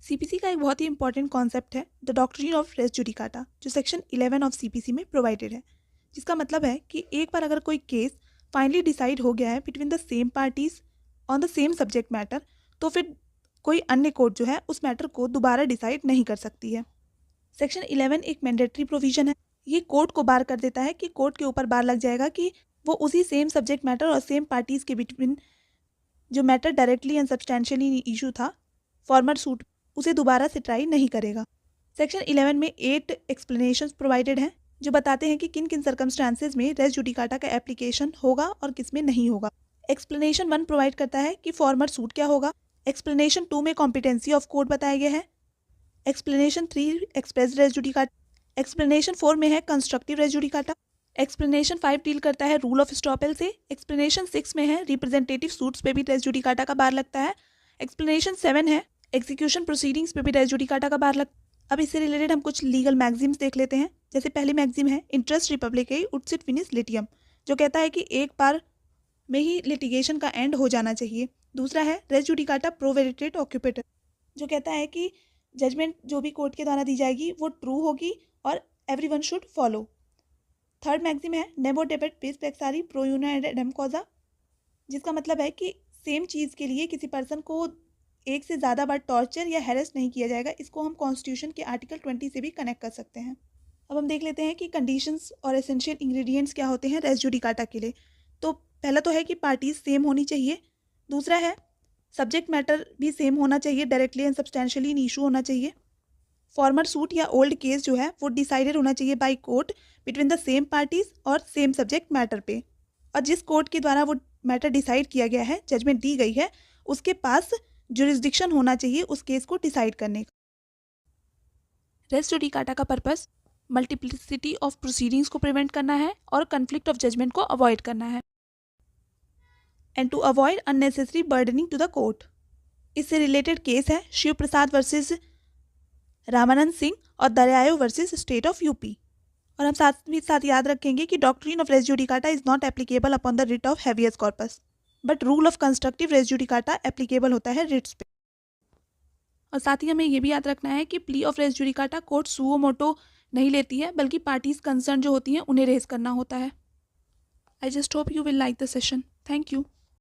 CPC का एक बहुत ही इंपॉर्टेंट कॉन्सेप्ट है the doctrine of res judicata, जो सेक्शन 11 ऑफ सीपीसी में प्रोवाइडेड है, जिसका मतलब है कि एक बार अगर कोई केस फाइनली डिसाइड हो गया है between the same parties on the same subject matter, तो फिर कोई अन्य कोर्ट जो है उस मैटर को दोबारा डिसाइड नहीं कर सकती है। सेक्शन 11 एक मैंडेटरी प्रोविजन है। ये कोर्ट को बार कर देता है कि कोर्ट के ऊपर बार लग जाएगा कि वो उसी सेम सब्जेक्ट मैटर और सेम पार्टीज के बिटवीन जो matter directly and substantially issue था फॉर्मर सूट, उसे दोबारा से ट्राई नहीं करेगा। सेक्शन 11 में 8 एक्सप्लेनेशंस प्रोवाइडेड हैं जो बताते हैं कि किन किन सर्कमस्टांसेस में रेस जुडिकाटा का एप्लीकेशन होगा और किस में नहीं होगा। एक्सप्लेनेशन 1 प्रोवाइड करता है कि फॉर्मर सूट क्या होगा। एक्सप्लेनेशन 2 में कॉम्पिटेंसी ऑफ कोर्ट बताया गया है। Explanation 3 express res judicata. Explanation 4 में है constructive res judicata. Explanation 5 deal करता है रूल ऑफ स्टॉपेल से। एक्सप्लेनेशन 6 में है रिप्रेजेंटेटिव सूट्स पे भी रेस जुडिकाटा का बार लगता है। एक्सप्लेनेशन 7 है एग्जीक्यूशन प्रोसीडिंग्स पे भी रेस जुडिकाटा का बार लगता है। अब इससे रिलेटेड हम कुछ लीगल मैगजीम्स देख लेते हैं। जैसे पहली मैगजीम है इंटरेस्ट रिपब्लिकाई उट सिट फिनिस लिटियम, जो कहता है कि एक बार में ही लिटिगेशन का एंड हो जाना चाहिए। दूसरा है रेस जुडिकाटा प्रो वेरिटेट ऑक्यूपेटर, जो कहता है कि जजमेंट जो भी कोर्ट के द्वारा दी जाएगी वो ट्रू होगी और everyone should follow. Third maxim है नेवो डेबेट पेस पेक्सारी प्रो यूनाइटेड एडम कॉजा, जिसका मतलब है कि सेम चीज़ के लिए किसी पर्सन को एक से ज़्यादा बार टॉर्चर या हैरेस नहीं किया जाएगा। इसको हम कॉन्स्टिट्यूशन के आर्टिकल 20 से भी कनेक्ट कर सकते हैं। अब हम देख लेते हैं कि कंडीशंस और एसेंशियल इंग्रेडिएंट्स क्या होते हैं रेस जुडिकाटा के लिए। तो पहला तो है कि पार्टीज सेम होनी चाहिए। दूसरा है सब्जेक्ट मैटर भी सेम होना चाहिए, directly and substantially in issue होना चाहिए। फॉर्मर सूट या ओल्ड केस जो है वो डिसाइडेड होना चाहिए by court between the same parties और सेम सब्जेक्ट मैटर पे, और जिस कोर्ट के द्वारा वो मैटर डिसाइड किया गया है, जजमेंट दी गई है, उसके पास जुरिस्डिक्शन होना चाहिए उस केस को डिसाइड करने का। रेस जुडिकाटा का पर्पस मल्टीप्लिसिटी ऑफ प्रोसीडिंग्स को प्रिवेंट करना है और कन्फ्लिक्ट ऑफ जजमेंट को अवॉइड करना है, and to avoid unnecessary burdening to the court. इससे रिलेटेड केस है शिव प्रसाद वर्सेस रामानंद सिंह और Daryao versus state of UP. और हम साथ याद रखेंगे कि doctrine of res judicata is not applicable upon the writ of habeas corpus, but rule of constructive res judicata applicable होता है रिट्स पे। और साथ ही हमें ये भी याद रखना है कि plea of res judicata court suo motu नहीं लेती है, बल्कि पार्टीज कंसर्न जो होती हैं उन्हें रेज करना होता है। I just hope you will like the session. Thank you.